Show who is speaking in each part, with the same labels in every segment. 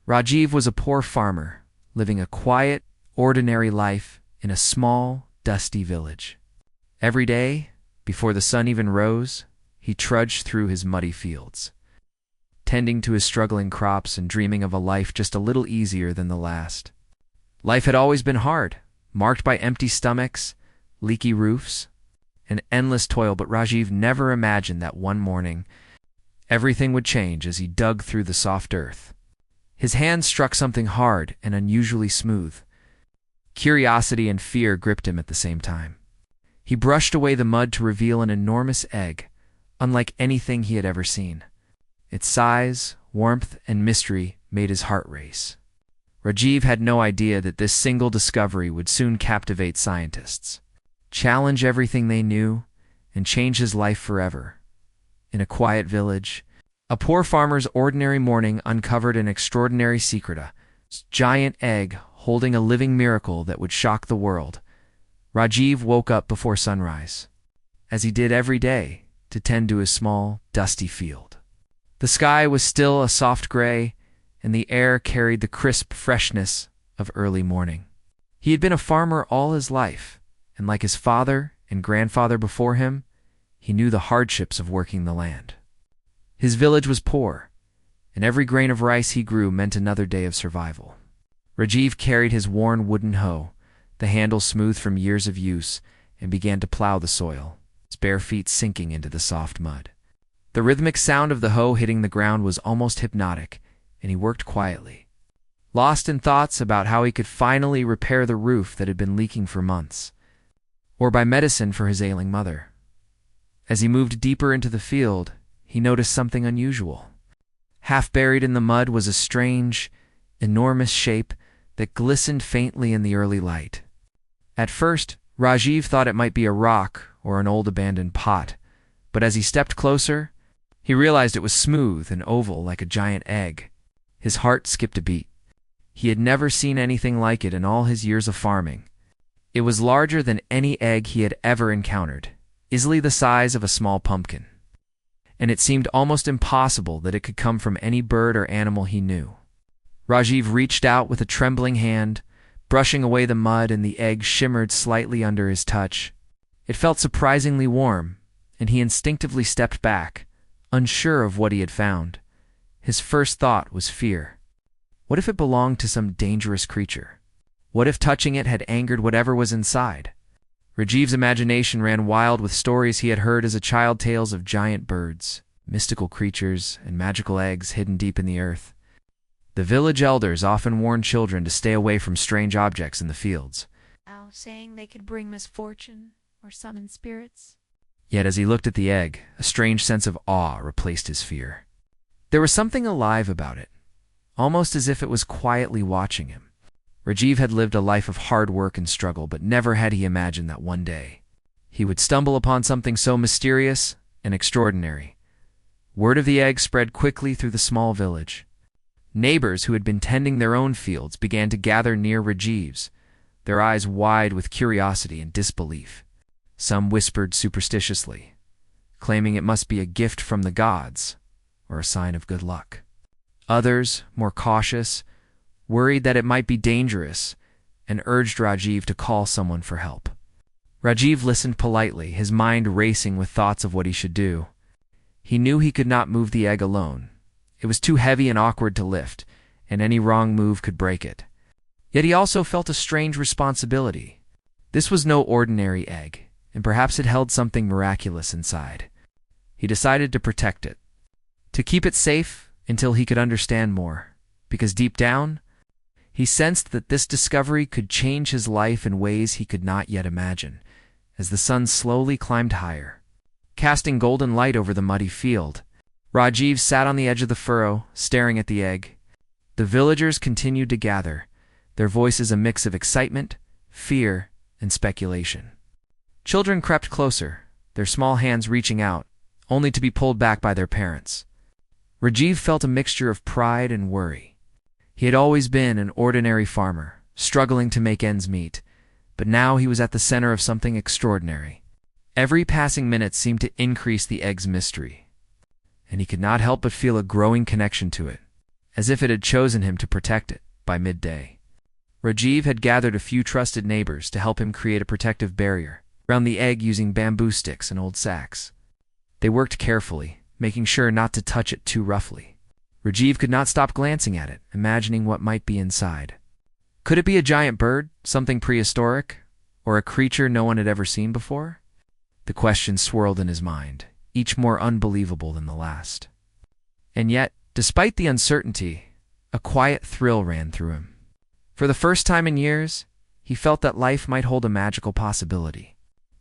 Speaker 1: Rajiv was a poor farmer, living a quiet, ordinary life in a small, dusty village. Every day, before the sun even rose, he trudged through his muddy fields, tending to his struggling crops and dreaming of a life just a little easier than the last. Life had always been hard, marked by empty stomachs, leaky roofs, and endless toil, but Rajiv never imagined that one morning everything would change as he dug through the soft earth. His hands struck something hard and unusually smooth. Curiosity and fear gripped him at the same time. He brushed away the mud to reveal an enormous egg, unlike anything he had ever seen. Its size, warmth, and mystery made his heart race. Rajiv had no idea that this single discovery would soon captivate scientists, challenge everything they knew, and change his life forever. In a quiet village, a poor farmer's ordinary morning uncovered an extraordinary secret, a giant egg holding a living miracle that would shock the world. Rajiv woke up before sunrise, as he did every day, to tend to his small, dusty field. The sky was still a soft gray, and the air carried the crisp freshness of early morning. He had been a farmer all his life, and like his father and grandfather before him, he knew the hardships of working the land. His village was poor, and every grain of rice he grew meant another day of survival. Rajiv carried his worn wooden hoe, the handle smooth from years of use, and began to plow the soil, his bare feet sinking into the soft mud. The rhythmic sound of the hoe hitting the ground was almost hypnotic, and he worked quietly, lost in thoughts about how he could finally repair the roof that had been leaking for months, or buy medicine for his ailing mother. As he moved deeper into the field, he noticed something unusual. Half buried in the mud was a strange, enormous shape that glistened faintly in the early light. At first, Rajiv thought it might be a rock or an old abandoned pot, but as he stepped closer, he realized it was smooth and oval like a giant egg. His heart skipped a beat. He had never seen anything like it in all his years of farming. It was larger than any egg he had ever encountered, easily the size of a small pumpkin, and it seemed almost impossible that it could come from any bird or animal he knew. Rajiv reached out with a trembling hand, brushing away the mud, and the egg shimmered slightly under his touch. It felt surprisingly warm, and he instinctively stepped back, unsure of what he had found. His first thought was fear. What if it belonged to some dangerous creature? What if touching it had angered whatever was inside? Rajiv's imagination ran wild with stories he had heard as a child, tales of giant birds, mystical creatures, and magical eggs hidden deep in the earth. The village elders often warned children to stay away from strange objects in the fields,
Speaker 2: saying they could bring misfortune or summon spirits.
Speaker 1: Yet as he looked at the egg, a strange sense of awe replaced his fear. There was something alive about it, almost as if it was quietly watching him. Rajiv had lived a life of hard work and struggle, but never had he imagined that one day he would stumble upon something so mysterious and extraordinary. Word of the egg spread quickly through the small village. Neighbors who had been tending their own fields began to gather near Rajiv's, their eyes wide with curiosity and disbelief. Some whispered superstitiously, claiming it must be a gift from the gods or a sign of good luck. Others, more cautious, worried that it might be dangerous, and urged Rajiv to call someone for help. Rajiv listened politely, his mind racing with thoughts of what he should do. He knew he could not move the egg alone. It was too heavy and awkward to lift, and any wrong move could break it. Yet he also felt a strange responsibility. This was no ordinary egg, and perhaps it held something miraculous inside. He decided to protect it, to keep it safe until he could understand more, because deep down, he sensed that this discovery could change his life in ways he could not yet imagine. As the sun slowly climbed higher, casting golden light over the muddy field, Rajiv sat on the edge of the furrow, staring at the egg. The villagers continued to gather, their voices a mix of excitement, fear, and speculation. Children crept closer, their small hands reaching out, only to be pulled back by their parents. Rajiv felt a mixture of pride and worry. He had always been an ordinary farmer, struggling to make ends meet, but now he was at the center of something extraordinary. Every passing minute seemed to increase the egg's mystery, and he could not help but feel a growing connection to it. as if it had chosen him to protect it. By midday, Rajiv had gathered a few trusted neighbors to help him create a protective barrier around the egg using bamboo sticks and old sacks. They worked carefully, making sure not to touch it too roughly. Rajiv could not stop glancing at it, imagining what might be inside. Could it be a giant bird, something prehistoric, or a creature no one had ever seen before? The questions swirled in his mind, each more unbelievable than the last. And yet, despite the uncertainty, a quiet thrill ran through him. For the first time in years, he felt that life might hold a magical possibility,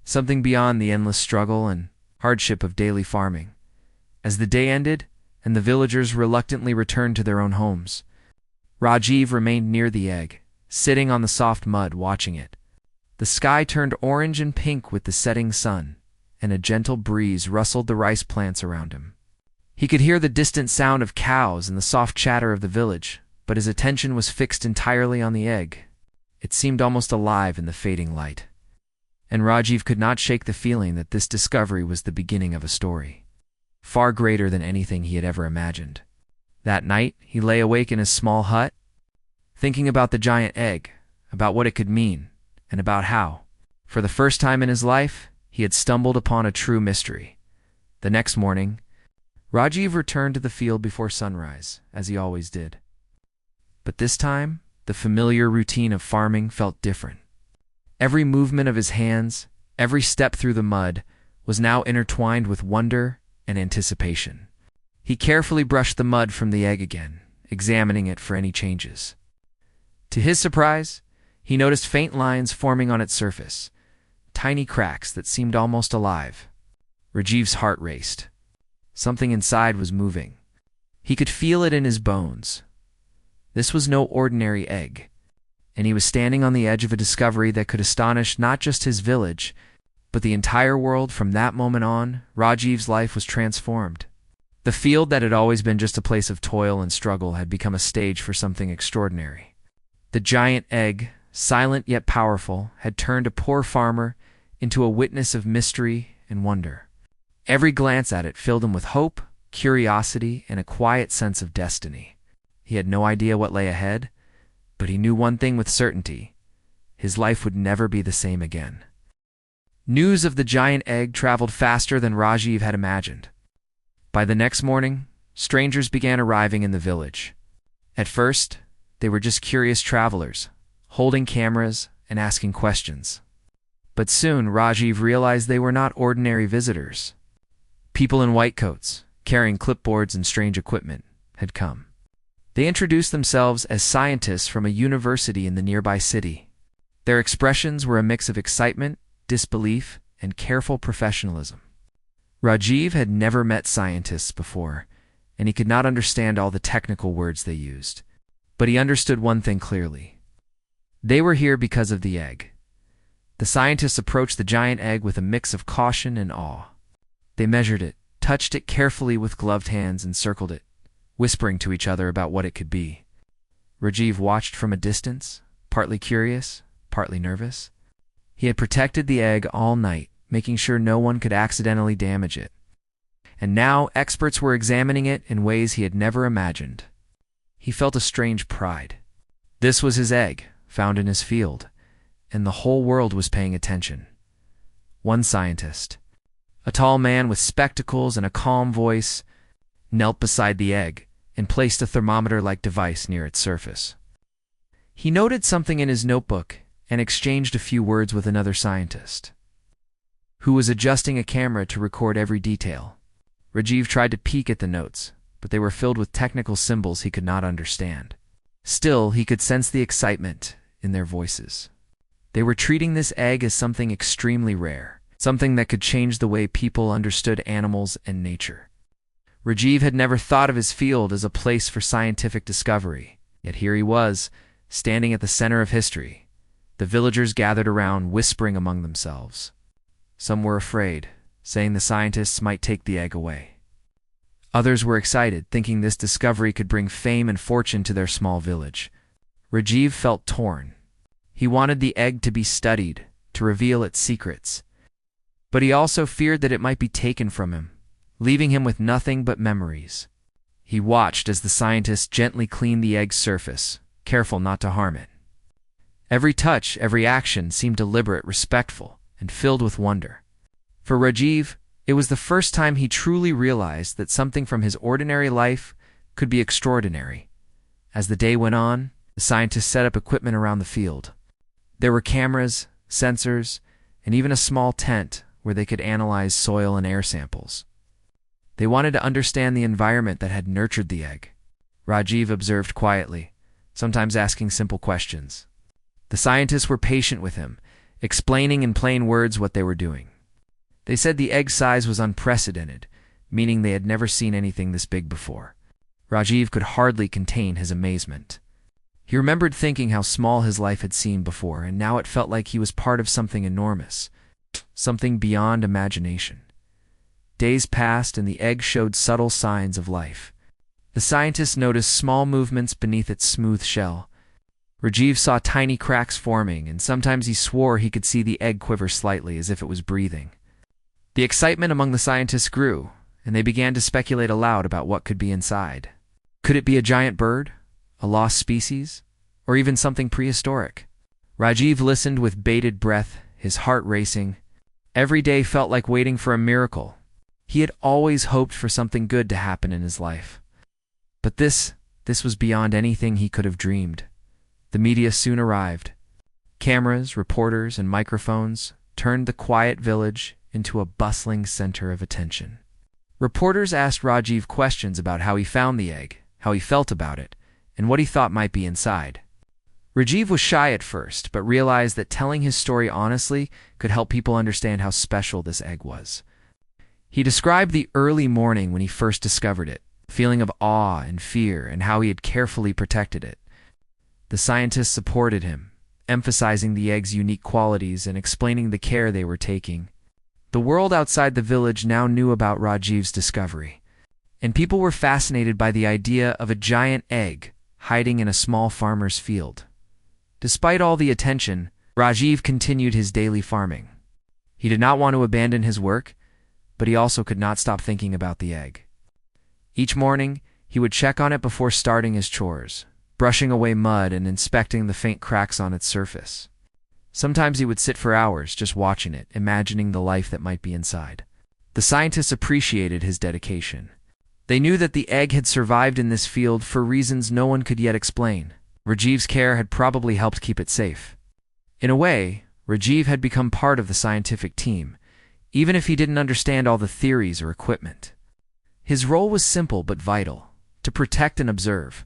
Speaker 1: something beyond the endless struggle and hardship of daily farming. As the day ended, and the villagers reluctantly returned to their own homes, Rajiv remained near the egg, sitting on the soft mud watching it. The sky turned orange and pink with the setting sun, and a gentle breeze rustled the rice plants around him. He could hear the distant sound of cows and the soft chatter of the village, but his attention was fixed entirely on the egg. It seemed almost alive in the fading light. And Rajiv could not shake the feeling that this discovery was the beginning of a story, far greater than anything he had ever imagined. That night, he lay awake in his small hut, thinking about the giant egg, about what it could mean, and about how, for the first time in his life, he had stumbled upon a true mystery. The next morning, Rajiv returned to the field before sunrise, as he always did. But this time, the familiar routine of farming felt different. Every movement of his hands, every step through the mud, was now intertwined with wonder and anticipation. He carefully brushed the mud from the egg again, examining it for any changes. To his surprise, he noticed faint lines forming on its surface, tiny cracks that seemed almost alive. Rajiv's heart raced. Something inside was moving. He could feel it in his bones. This was no ordinary egg, and he was standing on the edge of a discovery that could astonish not just his village, but the entire world. From that moment on, Rajiv's life was transformed. The field that had always been just a place of toil and struggle had become a stage for something extraordinary. The giant egg, silent yet powerful, had turned a poor farmer into a witness of mystery and wonder. Every glance at it filled him with hope, curiosity, and a quiet sense of destiny. He had no idea what lay ahead, but he knew one thing with certainty: his life would never be the same again. News of the giant egg traveled faster than Rajiv had imagined. By the next morning, strangers began arriving in the village. At first, they were just curious travelers, holding cameras and asking questions. But soon, Rajiv realized they were not ordinary visitors. People in white coats, carrying clipboards and strange equipment, had come. They introduced themselves as scientists from a university in the nearby city. Their expressions were a mix of excitement, disbelief, and careful professionalism. Rajiv had never met scientists before, and he could not understand all the technical words they used. But he understood one thing clearly. They were here because of the egg. The scientists approached the giant egg with a mix of caution and awe. They measured it, touched it carefully with gloved hands, and circled it, whispering to each other about what it could be. Rajiv watched from a distance, partly curious, partly nervous. He had protected the egg all night, making sure no one could accidentally damage it. And now experts were examining it in ways he had never imagined. He felt a strange pride. This was his egg, found in his field, and the whole world was paying attention. One scientist, a tall man with spectacles and a calm voice, knelt beside the egg and placed a thermometer-like device near its surface. He noted something in his notebook and exchanged a few words with another scientist, who was adjusting a camera to record every detail. Rajiv tried to peek at the notes, but they were filled with technical symbols he could not understand. Still, he could sense the excitement in their voices. They were treating this egg as something extremely rare, something that could change the way people understood animals and nature. Rajiv had never thought of his field as a place for scientific discovery, yet here he was, standing at the center of history. The villagers gathered around, whispering among themselves. Some were afraid, saying the scientists might take the egg away. Others were excited, thinking this discovery could bring fame and fortune to their small village. Rajiv felt torn. He wanted the egg to be studied, to reveal its secrets. But he also feared that it might be taken from him, leaving him with nothing but memories. He watched as the scientist gently cleaned the egg's surface, careful not to harm it. Every touch, every action seemed deliberate, respectful, and filled with wonder. For Rajiv, it was the first time he truly realized that something from his ordinary life could be extraordinary. As the day went on, the scientists set up equipment around the field. There were cameras, sensors, and even a small tent where they could analyze soil and air samples. They wanted to understand the environment that had nurtured the egg. Rajiv observed quietly, sometimes asking simple questions. The scientists were patient with him, explaining in plain words what they were doing. They said the egg size was unprecedented, meaning they had never seen anything this big before. Rajiv could hardly contain his amazement. He remembered thinking how small his life had seemed before, and now it felt like he was part of something enormous, something beyond imagination. Days passed and the egg showed subtle signs of life. The scientists noticed small movements beneath its smooth shell. Rajiv saw tiny cracks forming, and sometimes he swore he could see the egg quiver slightly as if it was breathing. The excitement among the scientists grew, and they began to speculate aloud about what could be inside. Could it be a giant bird, a lost species, or even something prehistoric? Rajiv listened with bated breath, his heart racing. Every day felt like waiting for a miracle. He had always hoped for something good to happen in his life. But this was beyond anything he could have dreamed. The media soon arrived. Cameras, reporters, and microphones turned the quiet village into a bustling center of attention. Reporters asked Rajiv questions about how he found the egg, how he felt about it, and what he thought might be inside. Rajiv was shy at first, but realized that telling his story honestly could help people understand how special this egg was. He described the early morning when he first discovered it, a feeling of awe and fear, and how he had carefully protected it. The scientists supported him, emphasizing the egg's unique qualities and explaining the care they were taking. The world outside the village now knew about Rajiv's discovery, and people were fascinated by the idea of a giant egg hiding in a small farmer's field. Despite all the attention, Rajiv continued his daily farming. He did not want to abandon his work, but he also could not stop thinking about the egg. Each morning, he would check on it before starting his chores, brushing away mud and inspecting the faint cracks on its surface. Sometimes he would sit for hours just watching it, imagining the life that might be inside. The scientists appreciated his dedication. They knew that the egg had survived in this field for reasons no one could yet explain. Rajiv's care had probably helped keep it safe. In a way, Rajiv had become part of the scientific team, even if he didn't understand all the theories or equipment. His role was simple but vital: to protect and observe.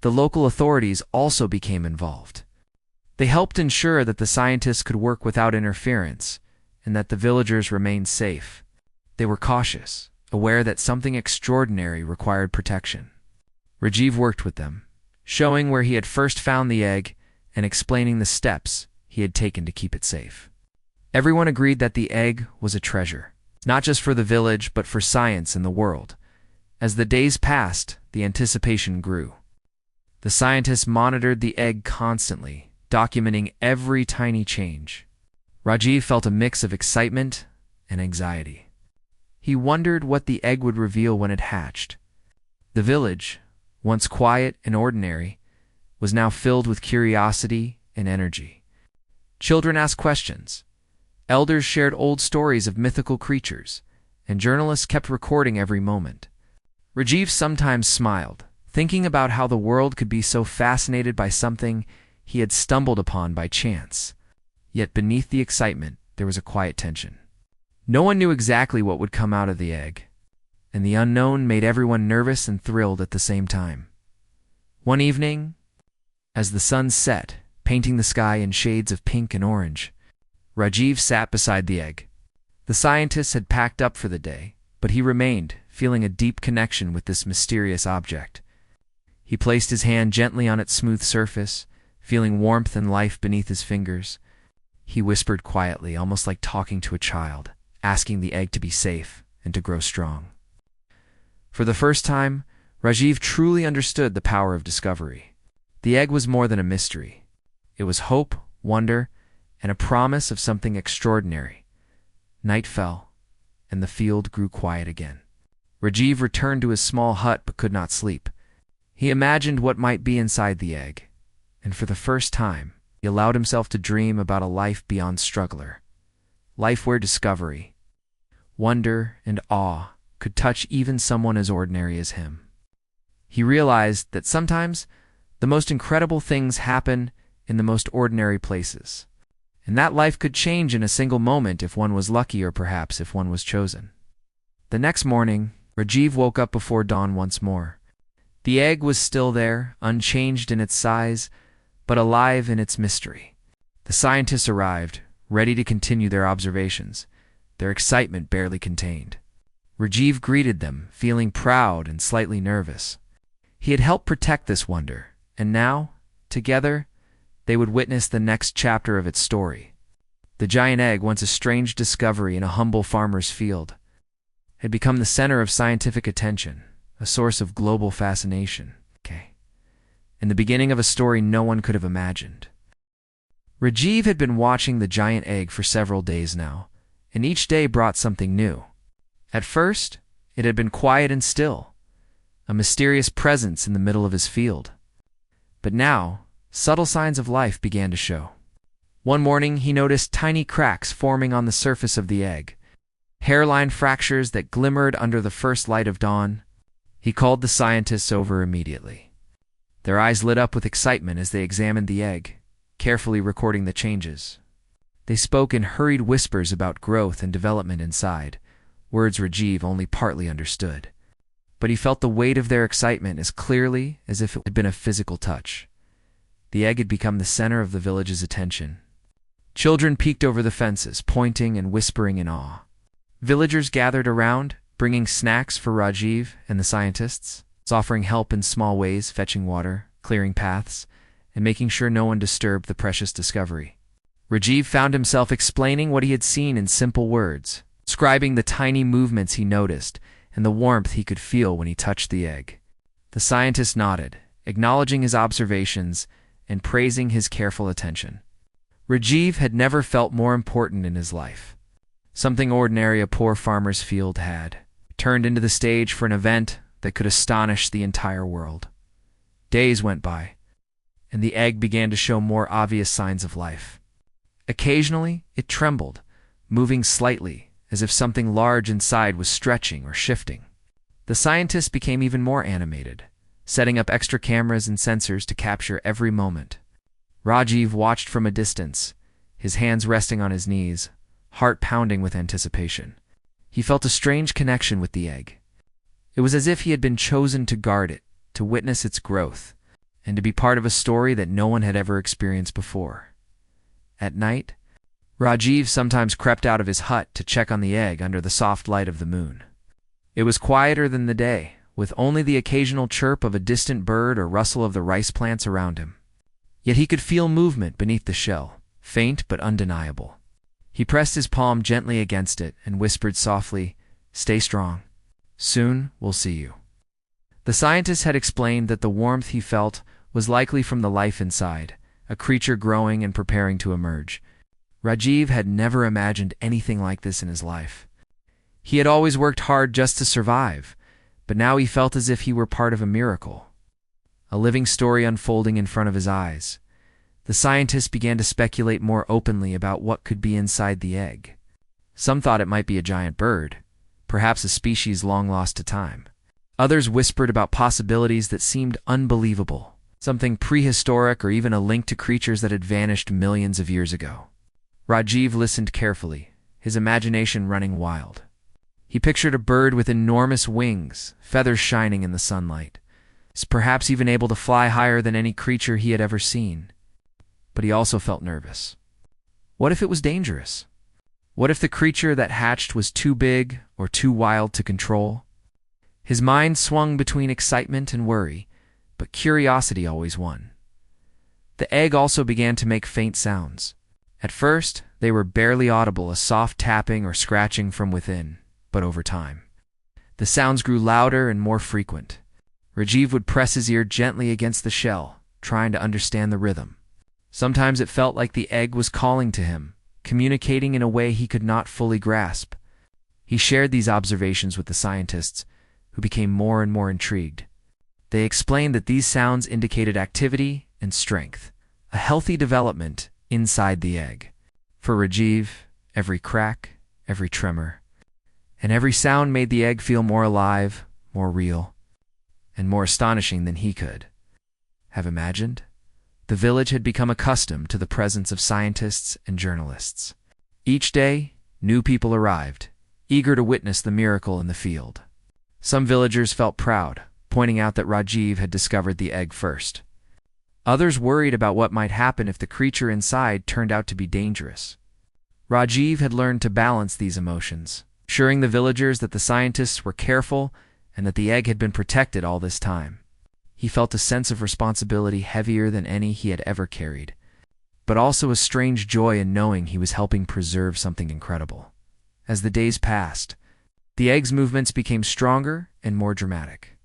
Speaker 1: The local authorities also became involved. They helped ensure that the scientists could work without interference and that the villagers remained safe. They were cautious, aware that something extraordinary required protection. Rajiv worked with them, showing where he had first found the egg and explaining the steps he had taken to keep it safe. Everyone agreed that the egg was a treasure, not just for the village but for science and the world. As the days passed, the anticipation grew. The scientists monitored the egg constantly, documenting every tiny change. Rajiv felt a mix of excitement and anxiety. He wondered what the egg would reveal when it hatched. The village, once quiet and ordinary, was now filled with curiosity and energy. Children asked questions. Elders shared old stories of mythical creatures, and journalists kept recording every moment. Rajiv sometimes smiled, thinking about how the world could be so fascinated by something he had stumbled upon by chance. Yet beneath the excitement, there was a quiet tension. No one knew exactly what would come out of the egg, and the unknown made everyone nervous and thrilled at the same time. One evening, as the sun set, painting the sky in shades of pink and orange, Rajiv sat beside the egg. The scientists had packed up for the day, but he remained, feeling a deep connection with this mysterious object. He placed his hand gently on its smooth surface, feeling warmth and life beneath his fingers. He whispered quietly, almost like talking to a child, asking the egg to be safe and to grow strong. For the first time, Rajiv truly understood the power of discovery. The egg was more than a mystery. It was hope, wonder, and a promise of something extraordinary. Night fell, and the field grew quiet again. Rajiv returned to his small hut but could not sleep. He imagined what might be inside the egg, and for the first time, he allowed himself to dream about a life beyond struggler. Life where discovery, wonder, and awe could touch even someone as ordinary as him. He realized that sometimes the most incredible things happen in the most ordinary places, and that life could change in a single moment if one was lucky or perhaps if one was chosen. The next morning, Rajiv woke up before dawn once more. The egg was still there, unchanged in its size, but alive in its mystery. The scientists arrived, ready to continue their observations, their excitement barely contained. Rajiv greeted them, feeling proud and slightly nervous. He had helped protect this wonder, and now, together, they would witness the next chapter of its story. The giant egg, once a strange discovery in a humble farmer's field, had become the center of scientific attention, a source of global fascination. And the beginning of a story no one could have imagined. Rajiv had been watching the giant egg for several days now, and each day brought something new. At first, it had been quiet and still, a mysterious presence in the middle of his field. But now, subtle signs of life began to show. One morning, he noticed tiny cracks forming on the surface of the egg, hairline fractures that glimmered under the first light of dawn. He called the scientists over immediately. Their eyes lit up with excitement as they examined the egg, carefully recording the changes. They spoke in hurried whispers about growth and development inside, words Rajiv only partly understood. But he felt the weight of their excitement as clearly as if it had been a physical touch. The egg had become the center of the village's attention. Children peeked over the fences, pointing and whispering in awe. Villagers gathered around, bringing snacks for Rajiv and the scientists, offering help in small ways, fetching water, clearing paths, and making sure no one disturbed the precious discovery. Rajiv found himself explaining what he had seen in simple words, describing the tiny movements he noticed and the warmth he could feel when he touched the egg. The scientist nodded, acknowledging his observations and praising his careful attention. Rajiv had never felt more important in his life. Something ordinary a poor farmer's field had turned into the stage for an event that could astonish the entire world. Days went by, and the egg began to show more obvious signs of life. Occasionally, it trembled, moving slightly, as if something large inside was stretching or shifting. The scientists became even more animated, setting up extra cameras and sensors to capture every moment. Rajiv watched from a distance, his hands resting on his knees, heart pounding with anticipation. He felt a strange connection with the egg. It was as if he had been chosen to guard it, to witness its growth, and to be part of a story that no one had ever experienced before. At night, Rajiv sometimes crept out of his hut to check on the egg under the soft light of the moon. It was quieter than the day, with only the occasional chirp of a distant bird or rustle of the rice plants around him. Yet he could feel movement beneath the shell, faint but undeniable. He pressed his palm gently against it and whispered softly, "Stay strong. Soon we'll see you." The scientist had explained that the warmth he felt was likely from the life inside, a creature growing and preparing to emerge. Rajiv had never imagined anything like this in his life. He had always worked hard just to survive, but now he felt as if he were part of a miracle, a living story unfolding in front of his eyes. The scientists began to speculate more openly about what could be inside the egg. Some thought it might be a giant bird, perhaps a species long lost to time. Others whispered about possibilities that seemed unbelievable, something prehistoric or even a link to creatures that had vanished millions of years ago. Rajiv listened carefully, his imagination running wild. He pictured a bird with enormous wings, feathers shining in the sunlight, perhaps even able to fly higher than any creature he had ever seen. But he also felt nervous. What if it was dangerous? What if the creature that hatched was too big or too wild to control? His mind swung between excitement and worry, but curiosity always won. The egg also began to make faint sounds. At first, they were barely audible, a soft tapping or scratching from within, but over time, the sounds grew louder and more frequent. Rajiv would press his ear gently against the shell, trying to understand the rhythm. Sometimes it felt like the egg was calling to him, communicating in a way he could not fully grasp. He shared these observations with the scientists, who became more and more intrigued. They explained that these sounds indicated activity and strength, a healthy development inside the egg. For Rajiv, every crack, every tremor, and every sound made the egg feel more alive, more real, and more astonishing than he could have imagined. The village had become accustomed to the presence of scientists and journalists. Each day, new people arrived, eager to witness the miracle in the field. Some villagers felt proud, pointing out that Rajiv had discovered the egg first. Others worried about what might happen if the creature inside turned out to be dangerous. Rajiv had learned to balance these emotions, assuring the villagers that the scientists were careful and that the egg had been protected all this time. He felt a sense of responsibility heavier than any he had ever carried, but also a strange joy in knowing he was helping preserve something incredible. As the days passed, the egg's movements became stronger and more dramatic.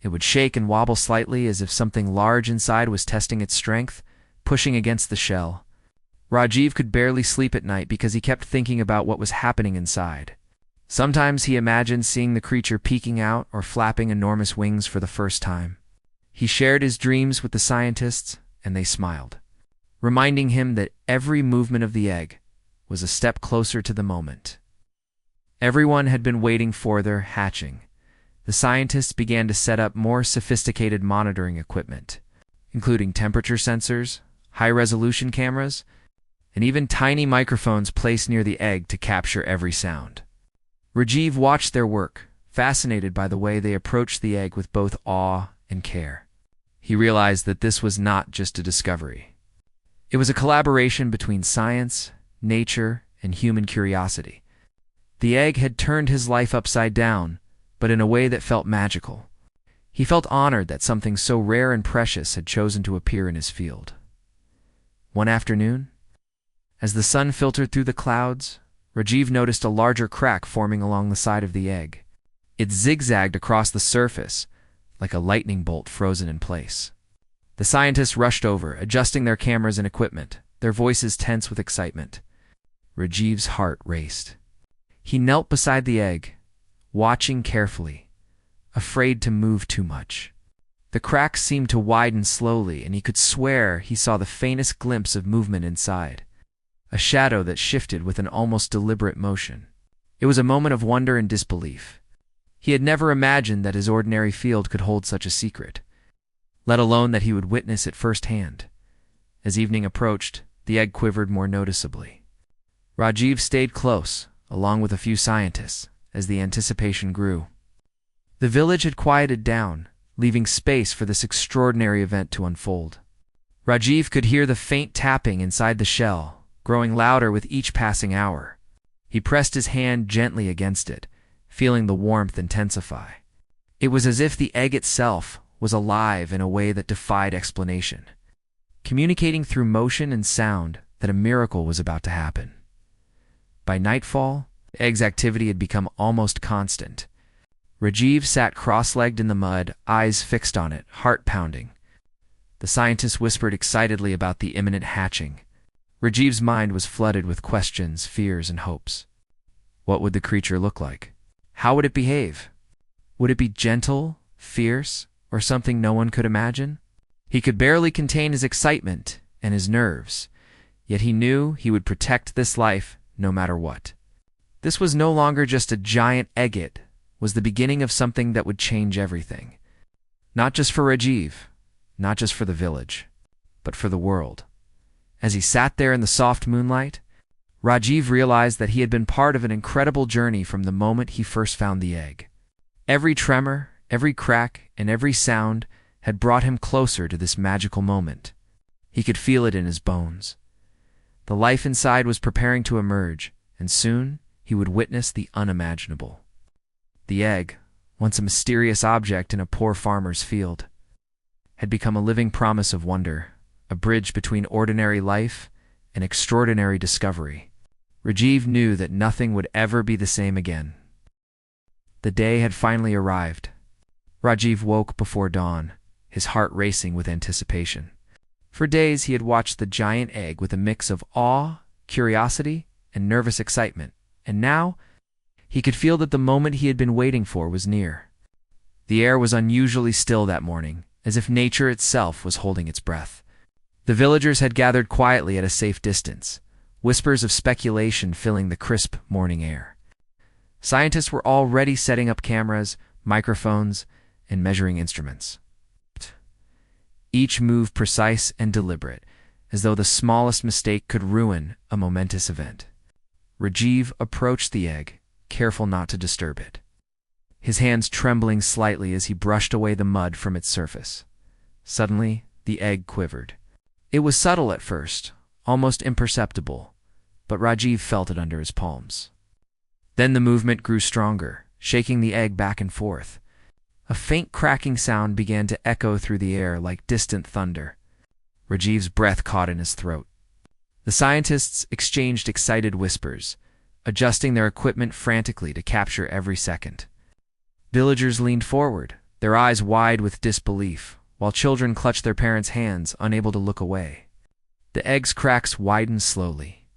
Speaker 1: It would shake and wobble slightly as if something large inside was testing its strength, pushing against the shell. Rajiv could barely sleep at night because he kept thinking about what was happening inside. Sometimes he imagined seeing the creature peeking out or flapping enormous wings for the first time. He shared his dreams with the scientists, and they smiled, reminding him that every movement of the egg was a step closer to the moment. Everyone had been waiting for their hatching. The scientists began to set up more sophisticated monitoring equipment, including temperature sensors, high-resolution cameras, and even tiny microphones placed near the egg to capture every sound. Rajiv watched their work, fascinated by the way they approached the egg with both awe and care. He realized that this was not just a discovery. It was a collaboration between science, nature, and human curiosity. The egg had turned his life upside down, but in a way that felt magical. He felt honored that something so rare and precious had chosen to appear in his field. One afternoon, as the sun filtered through the clouds, Rajiv noticed a larger crack forming along the side of the egg. It zigzagged across the surface, like a lightning bolt frozen in place. The scientists rushed over, adjusting their cameras and equipment, their voices tense with excitement. Rajiv's heart raced. He knelt beside the egg, watching carefully, afraid to move too much. The cracks seemed to widen slowly, and he could swear he saw the faintest glimpse of movement inside, a shadow that shifted with an almost deliberate motion. It was a moment of wonder and disbelief. He had never imagined that his ordinary field could hold such a secret, let alone that he would witness it firsthand. As evening approached, the egg quivered more noticeably. Rajiv stayed close, along with a few scientists, as the anticipation grew. The village had quieted down, leaving space for this extraordinary event to unfold. Rajiv could hear the faint tapping inside the shell, growing louder with each passing hour. He pressed his hand gently against it, feeling the warmth intensify. It was as if the egg itself was alive in a way that defied explanation, communicating through motion and sound that a miracle was about to happen. By nightfall, the egg's activity had become almost constant. Rajiv sat cross-legged in the mud, eyes fixed on it, heart pounding. The scientists whispered excitedly about the imminent hatching. Rajiv's mind was flooded with questions, fears, and hopes. What would the creature look like? How would it behave? Would it be gentle, fierce, or something no one could imagine? He could barely contain his excitement and his nerves, yet he knew he would protect this life no matter what. This was no longer just a giant egg, it was the beginning of something that would change everything. Not just for Rajiv, not just for the village, but for the world. As he sat there in the soft moonlight, Rajiv realized that he had been part of an incredible journey from the moment he first found the egg. Every tremor, every crack, and every sound had brought him closer to this magical moment. He could feel it in his bones. The life inside was preparing to emerge, and soon he would witness the unimaginable. The egg, once a mysterious object in a poor farmer's field, had become a living promise of wonder, a bridge between ordinary life and extraordinary discovery. Rajiv knew that nothing would ever be the same again. The day had finally arrived. Rajiv woke before dawn, his heart racing with anticipation. For days he had watched the giant egg with a mix of awe, curiosity, and nervous excitement, and now he could feel that the moment he had been waiting for was near. The air was unusually still that morning, as if nature itself was holding its breath. The villagers had gathered quietly at a safe distance, whispers of speculation filling the crisp morning air. Scientists were already setting up cameras, microphones, and measuring instruments. Each move precise and deliberate, as though the smallest mistake could ruin a momentous event. Rajiv approached the egg, careful not to disturb it, his hands trembling slightly as he brushed away the mud from its surface. Suddenly, the egg quivered. It was subtle at first, almost imperceptible, but Rajiv felt it under his palms. Then the movement grew stronger, shaking the egg back and forth. A faint cracking sound began to echo through the air like distant thunder. Rajiv's breath caught in his throat. The scientists exchanged excited whispers, adjusting their equipment frantically to capture every second. Villagers leaned forward, their eyes wide with disbelief, while children clutched their parents' hands, unable to look away. The egg's cracks widened slowly,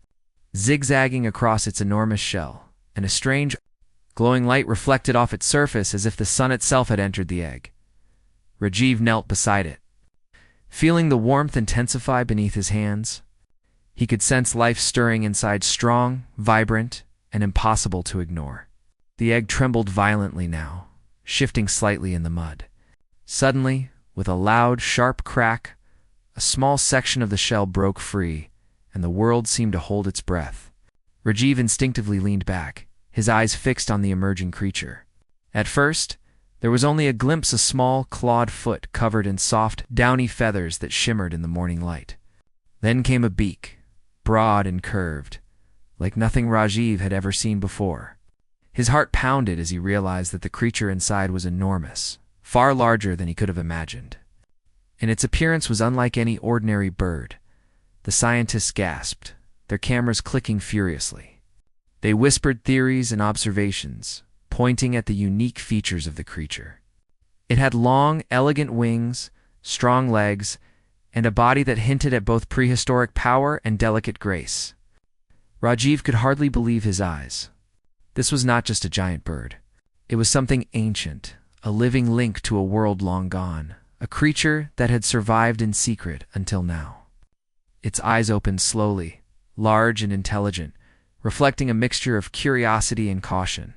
Speaker 1: zigzagging across its enormous shell, and a strange, glowing light reflected off its surface as if the sun itself had entered the egg. Rajiv knelt beside it. Feeling the warmth intensify beneath his hands, he could sense life stirring inside, strong, vibrant, and impossible to ignore. The egg trembled violently now, shifting slightly in the mud. Suddenly, with a loud, sharp crack, a small section of the shell broke free, and the world seemed to hold its breath. Rajiv instinctively leaned back, his eyes fixed on the emerging creature. At first, there was only a glimpse of a small, clawed foot covered in soft, downy feathers that shimmered in the morning light. Then came a beak, broad and curved, like nothing Rajiv had ever seen before. His heart pounded as he realized that the creature inside was enormous, far larger than he could have imagined. And its appearance was unlike any ordinary bird. The scientists gasped, their cameras clicking furiously. They whispered theories and observations, pointing at the unique features of the creature. It had long, elegant wings, strong legs, and a body that hinted at both prehistoric power and delicate grace. Rajiv could hardly believe his eyes. This was not just a giant bird. It was something ancient, a living link to a world long gone, a creature that had survived in secret until now. Its eyes opened slowly, large and intelligent, reflecting a mixture of curiosity and caution.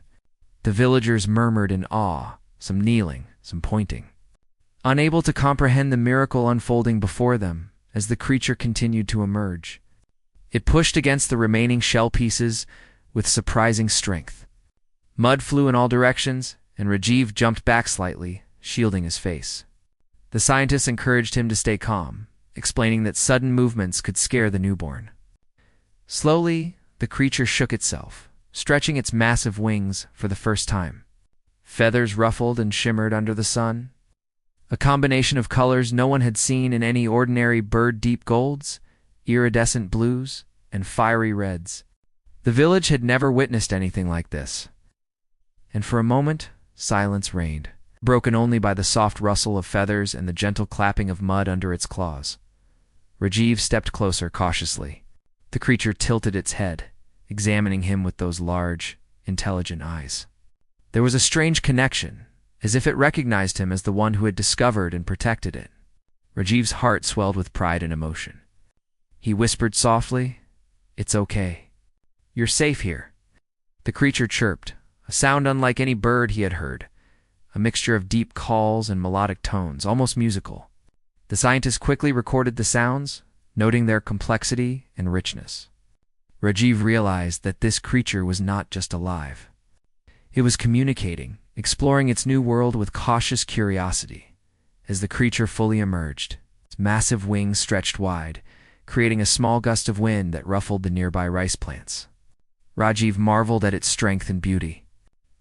Speaker 1: The villagers murmured in awe, some kneeling, some pointing, unable to comprehend the miracle unfolding before them as the creature continued to emerge. It pushed against the remaining shell pieces with surprising strength. Mud flew in all directions, and Rajiv jumped back slightly, shielding his face. The scientists encouraged him to stay calm, explaining that sudden movements could scare the newborn. Slowly, the creature shook itself, stretching its massive wings for the first time. Feathers ruffled and shimmered under the sun, a combination of colors no one had seen in any ordinary bird: deep golds, iridescent blues, and fiery reds. The village had never witnessed anything like this, and for a moment, silence reigned, broken only by the soft rustle of feathers and the gentle clapping of mud under its claws. Rajiv stepped closer cautiously. The creature tilted its head, examining him with those large, intelligent eyes. There was a strange connection, as if it recognized him as the one who had discovered and protected it. Rajiv's heart swelled with pride and emotion. He whispered softly, "It's okay. You're safe here." The creature chirped, a sound unlike any bird he had heard, a mixture of deep calls and melodic tones, almost musical. The scientists quickly recorded the sounds, noting their complexity and richness. Rajiv realized that this creature was not just alive. It was communicating, exploring its new world with cautious curiosity. As the creature fully emerged, its massive wings stretched wide, creating a small gust of wind that ruffled the nearby rice plants. Rajiv marveled at its strength and beauty.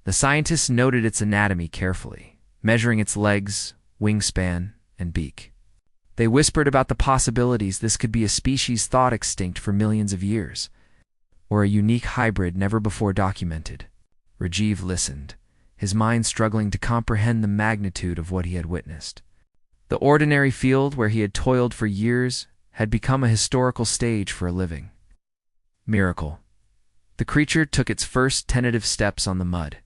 Speaker 1: The scientists noted its anatomy carefully, measuring its legs, wingspan, and beak. They whispered about the possibilities this could be a species thought extinct for millions of years, or a unique hybrid never before documented. Rajiv listened, his mind struggling to comprehend the magnitude of what he had witnessed. The ordinary field where he had toiled for years had become a historical stage for a living miracle. The creature took its first tentative steps on the mud.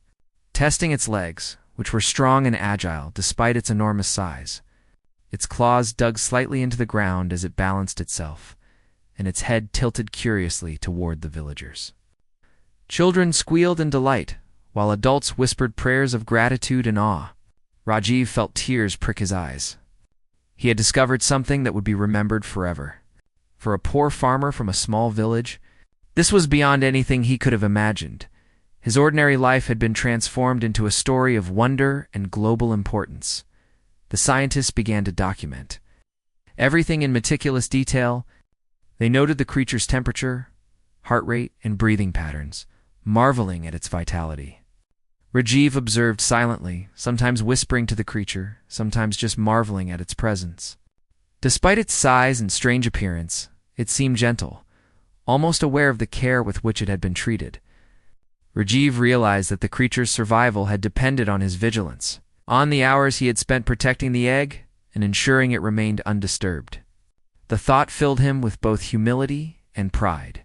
Speaker 1: Testing its legs, which were strong and agile despite its enormous size. Its claws dug slightly into the ground as it balanced itself, and its head tilted curiously toward the villagers. Children squealed in delight, while adults whispered prayers of gratitude and awe. Rajiv felt tears prick his eyes. He had discovered something that would be remembered forever. For a poor farmer from a small village, this was beyond anything he could have imagined. His ordinary life had been transformed into a story of wonder and global importance. The scientists began to document everything in meticulous detail. They noted the creature's temperature, heart rate, and breathing patterns, marveling at its vitality. Rajiv observed silently, sometimes whispering to the creature, sometimes just marveling at its presence. Despite its size and strange appearance, it seemed gentle, almost aware of the care with which it had been treated. Rajiv realized that the creature's survival had depended on his vigilance, on the hours he had spent protecting the egg and ensuring it remained undisturbed. The thought filled him with both humility and pride.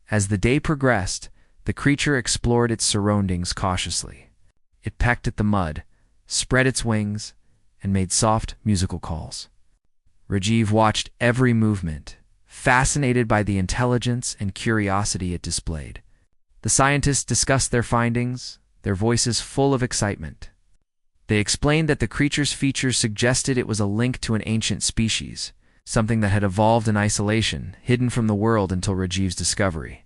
Speaker 1: As the day progressed, the creature explored its surroundings cautiously. It pecked at the mud, spread its wings, and made soft, musical calls. Rajiv watched every movement, fascinated by the intelligence and curiosity it displayed. The scientists discussed their findings, their voices full of excitement. They explained that the creature's features suggested it was a link to an ancient species, something that had evolved in isolation, hidden from the world until Rajiv's discovery.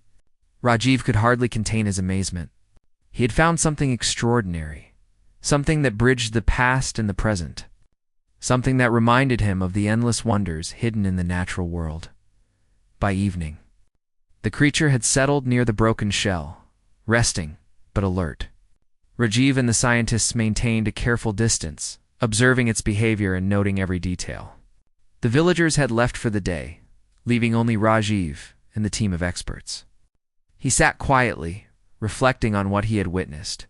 Speaker 1: Rajiv could hardly contain his amazement. He had found something extraordinary, something that bridged the past and the present, something that reminded him of the endless wonders hidden in the natural world. By evening, the creature had settled near the broken shell, resting but alert. Rajiv and the scientists maintained a careful distance, observing its behavior and noting every detail. The villagers had left for the day, leaving only Rajiv and the team of experts. He sat quietly, reflecting on what he had witnessed.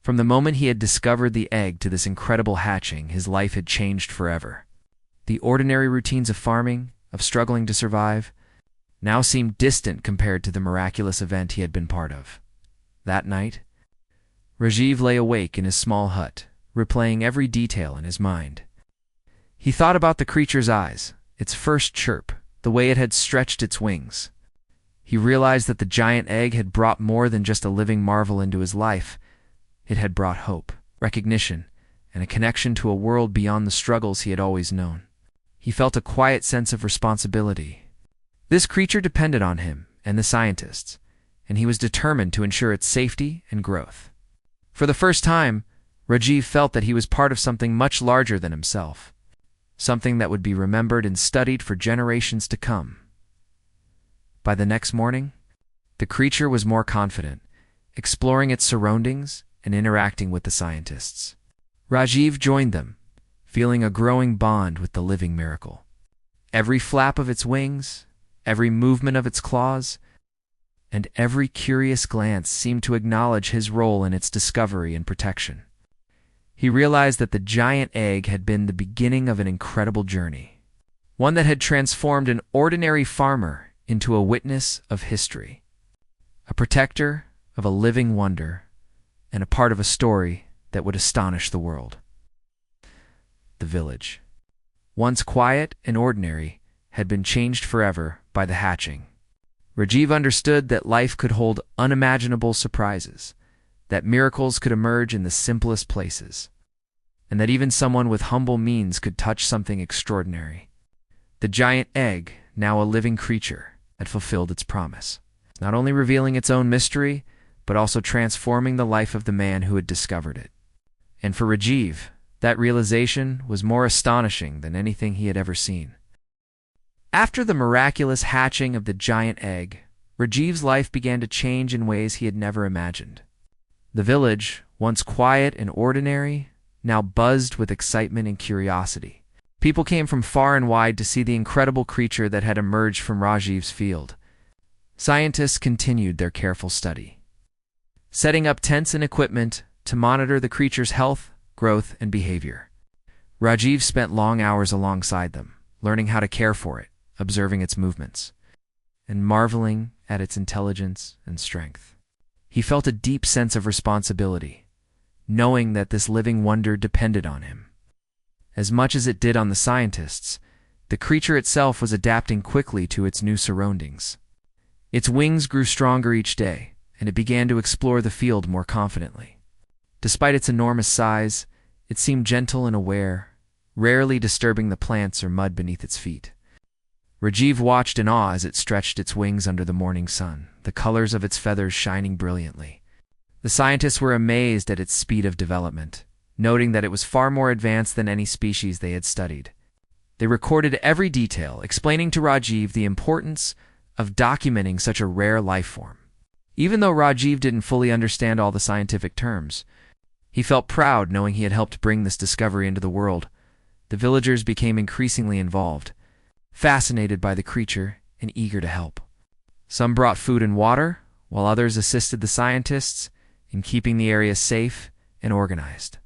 Speaker 1: From the moment he had discovered the egg to this incredible hatching, his life had changed forever. The ordinary routines of farming, of struggling to survive, now seemed distant compared to the miraculous event he had been part of. That night, Rajiv lay awake in his small hut, replaying every detail in his mind. He thought about the creature's eyes, its first chirp, the way it had stretched its wings. He realized that the giant egg had brought more than just a living marvel into his life. It had brought hope, recognition, and a connection to a world beyond the struggles he had always known. He felt a quiet sense of responsibility. This creature depended on him and the scientists, and he was determined to ensure its safety and growth. For the first time, Rajiv felt that he was part of something much larger than himself, something that would be remembered and studied for generations to come. By the next morning, the creature was more confident, exploring its surroundings and interacting with the scientists. Rajiv joined them, feeling a growing bond with the living miracle. Every flap of its wings, every movement of its claws, and every curious glance seemed to acknowledge his role in its discovery and protection. He realized that the giant egg had been the beginning of an incredible journey, one that had transformed an ordinary farmer into a witness of history, a protector of a living wonder, and a part of a story that would astonish the world. The village, once quiet and ordinary, had been changed forever by the hatching. Rajiv understood that life could hold unimaginable surprises, that miracles could emerge in the simplest places, and that even someone with humble means could touch something extraordinary. The giant egg, now a living creature, had fulfilled its promise, not only revealing its own mystery, but also transforming the life of the man who had discovered it. And for Rajiv, that realization was more astonishing than anything he had ever seen. After the miraculous hatching of the giant egg, Rajiv's life began to change in ways he had never imagined. The village, once quiet and ordinary, now buzzed with excitement and curiosity. People came from far and wide to see the incredible creature that had emerged from Rajiv's field. Scientists continued their careful study, setting up tents and equipment to monitor the creature's health, growth, and behavior. Rajiv spent long hours alongside them, learning how to care for it, observing its movements, and marveling at its intelligence and strength. He felt a deep sense of responsibility, knowing that this living wonder depended on him. As much as it did on the scientists, the creature itself was adapting quickly to its new surroundings. Its wings grew stronger each day, and it began to explore the field more confidently. Despite its enormous size, it seemed gentle and aware, rarely disturbing the plants or mud beneath its feet. Rajiv watched in awe as it stretched its wings under the morning sun, the colors of its feathers shining brilliantly. The scientists were amazed at its speed of development, noting that it was far more advanced than any species they had studied. They recorded every detail, explaining to Rajiv the importance of documenting such a rare life form. Even though Rajiv didn't fully understand all the scientific terms, he felt proud knowing he had helped bring this discovery into the world. The villagers became increasingly involved, fascinated by the creature and eager to help. Some brought food and water, while others assisted the scientists in keeping the area safe and organized.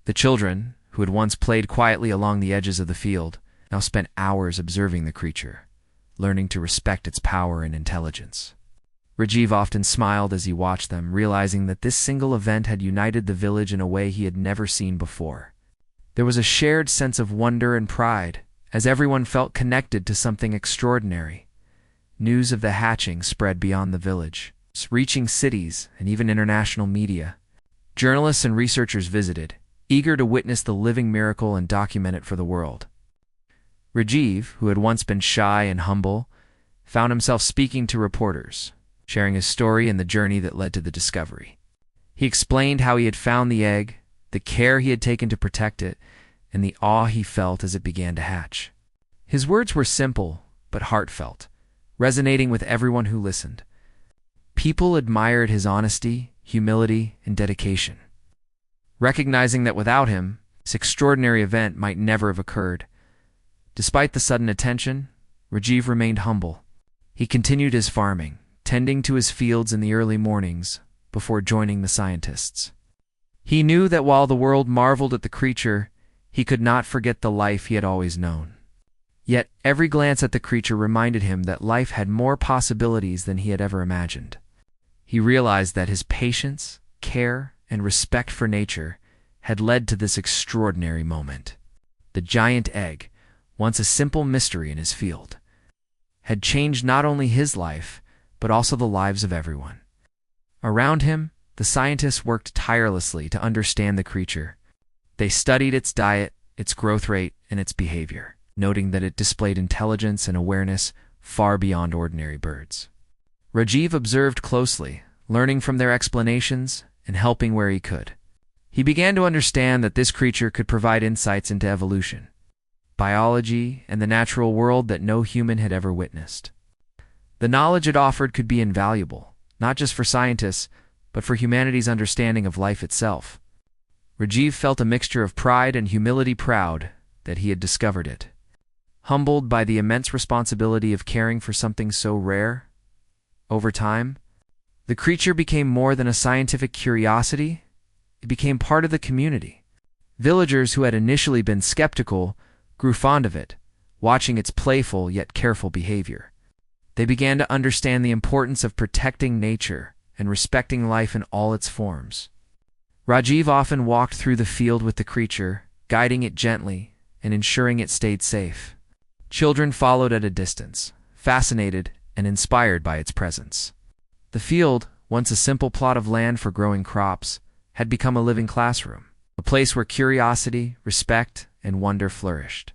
Speaker 1: The children, who had once played quietly along the edges of the field, now spent hours observing the creature, learning to respect its power and intelligence. Rajiv often smiled as he watched them, realizing that this single event had united the village in a way he had never seen before. There was a shared sense of wonder and pride, as everyone felt connected to something extraordinary. News of the hatching spread beyond the village, reaching cities and even international media. Journalists and researchers visited, eager to witness the living miracle and document it for the world. Rajiv, who had once been shy and humble, found himself speaking to reporters, sharing his story and the journey that led to the discovery. He explained how he had found the egg, the care he had taken to protect it, and the awe he felt as it began to hatch. His words were simple but heartfelt, resonating with everyone who listened. People admired his honesty, humility, and dedication, recognizing that without him, this extraordinary event might never have occurred. Despite the sudden attention, Rajiv remained humble. He continued his farming, tending to his fields in the early mornings before joining the scientists. He knew that while the world marveled at the creature, he could not forget the life he had always known. Yet every glance at the creature reminded him that life had more possibilities than he had ever imagined. He realized that his patience, care, and respect for nature had led to this extraordinary moment. The giant egg, once a simple mystery in his field, had changed not only his life, but also the lives of everyone. Around him, the scientists worked tirelessly to understand the creature. They studied its diet, its growth rate, and its behavior, noting that it displayed intelligence and awareness far beyond ordinary birds. Rajiv observed closely, learning from their explanations and helping where he could. He began to understand that this creature could provide insights into evolution, biology, and the natural world that no human had ever witnessed. The knowledge it offered could be invaluable, not just for scientists, but for humanity's understanding of life itself. Rajiv felt a mixture of pride and humility, proud that he had discovered it, humbled by the immense responsibility of caring for something so rare. Over time, the creature became more than a scientific curiosity. It became part of the community. Villagers who had initially been skeptical grew fond of it, watching its playful yet careful behavior. They began to understand the importance of protecting nature and respecting life in all its forms. Rajiv often walked through the field with the creature, guiding it gently and ensuring it stayed safe. Children followed at a distance, fascinated and inspired by its presence. The field, once a simple plot of land for growing crops, had become a living classroom, a place where curiosity, respect, and wonder flourished.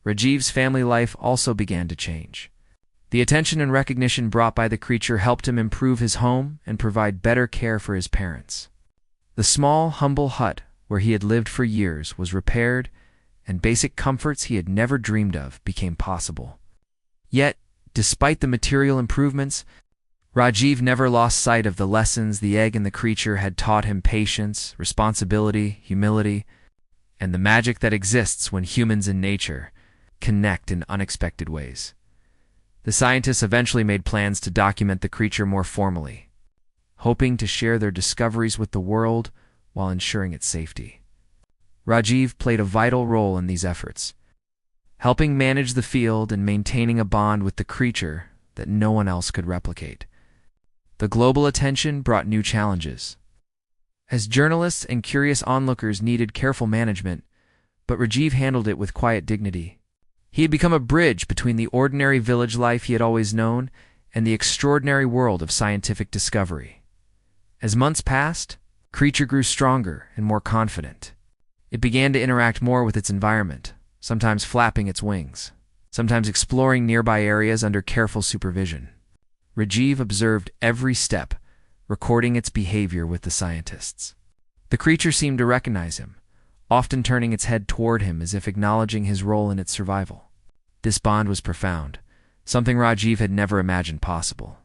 Speaker 1: Rajiv's family life also began to change. The attention and recognition brought by the creature helped him improve his home and provide better care for his parents. The small, humble hut where he had lived for years was repaired, and basic comforts he had never dreamed of became possible. Yet, despite the material improvements, Rajiv never lost sight of the lessons the egg and the creature had taught him: patience, responsibility, humility, and the magic that exists when humans and nature connect in unexpected ways. The scientists eventually made plans to document the creature more formally, hoping to share their discoveries with the world while ensuring its safety. Rajiv played a vital role in these efforts, helping manage the field and maintaining a bond with the creature that no one else could replicate. The global attention brought new challenges. as journalists and curious onlookers needed careful management, but Rajiv handled it with quiet dignity. He had become a bridge between the ordinary village life he had always known and the extraordinary world of scientific discovery. As months passed, the creature grew stronger and more confident. It began to interact more with its environment, sometimes flapping its wings, sometimes exploring nearby areas under careful supervision. Rajiv observed every step, recording its behavior with the scientists. The creature seemed to recognize him, often turning its head toward him as if acknowledging his role in its survival. This bond was profound, something Rajiv had never imagined possible.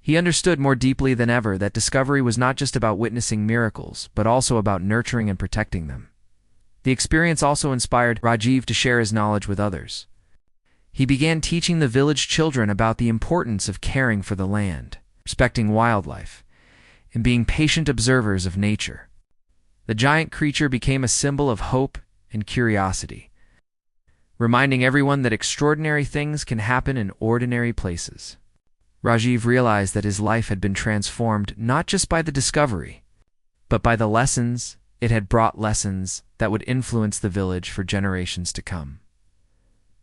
Speaker 1: He understood more deeply than ever that discovery was not just about witnessing miracles, but also about nurturing and protecting them. The experience also inspired Rajiv to share his knowledge with others. He began teaching the village children about the importance of caring for the land, respecting wildlife, and being patient observers of nature. The giant creature became a symbol of hope and curiosity, reminding everyone that extraordinary things can happen in ordinary places. Rajiv realized that his life had been transformed not just by the discovery, but by the lessons it had brought, lessons that would influence the village for generations to come.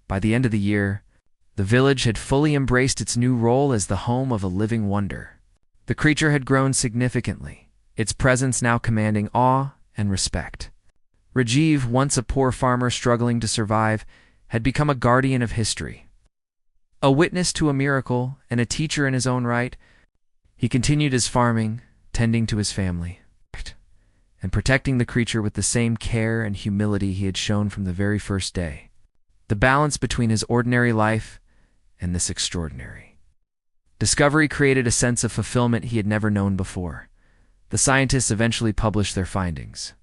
Speaker 1: By the end of the year, the village had fully embraced its new role as the home of a living wonder. The creature had grown significantly, its presence now commanding awe and respect. Rajiv, once a poor farmer struggling to survive, had become a guardian of history. A witness to a miracle and a teacher in his own right, he continued his farming, tending to his family, and protecting the creature with the same care and humility he had shown from the very first day. The balance between his ordinary life and this extraordinary discovery created a sense of fulfillment he had never known before. The scientists eventually published their findings,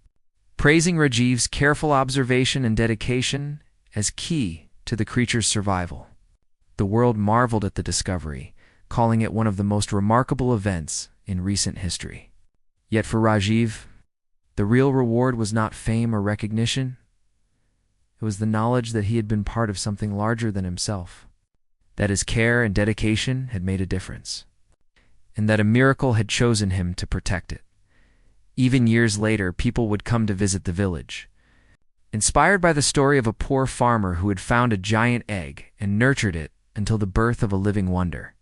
Speaker 1: praising Rajiv's careful observation and dedication as key to the creature's survival. The world marveled at the discovery, calling it one of the most remarkable events in recent history. Yet for Rajiv, the real reward was not fame or recognition. It was the knowledge that he had been part of something larger than himself, that his care and dedication had made a difference, and that a miracle had chosen him to protect it. Even years later, people would come to visit the village, inspired by the story of a poor farmer who had found a giant egg and nurtured it until the birth of a living wonder.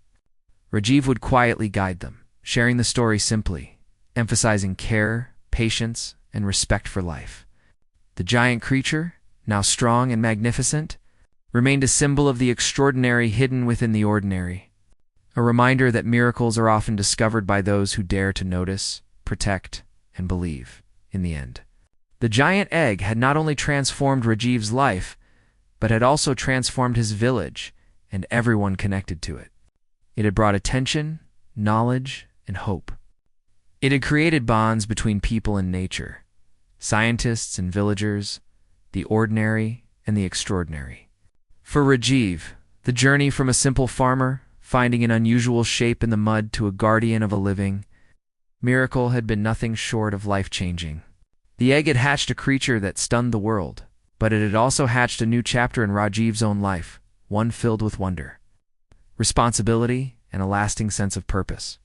Speaker 1: Rajiv would quietly guide them, sharing the story simply, emphasizing care, patience, and respect for life. The giant creature, now strong and magnificent, remained a symbol of the extraordinary hidden within the ordinary, a reminder that miracles are often discovered by those who dare to notice, protect, and believe in the end. The giant egg had not only transformed Rajiv's life, but had also transformed his village and everyone connected to it. It had brought attention, knowledge, and hope. It had created bonds between people and nature, scientists and villagers, the ordinary and the extraordinary. For Rajiv, the journey from a simple farmer, finding an unusual shape in the mud, to a guardian of a living miracle had been nothing short of life-changing. The egg had hatched a creature that stunned the world, but it had also hatched a new chapter in Rajiv's own life, one filled with wonder, responsibility, and a lasting sense of purpose.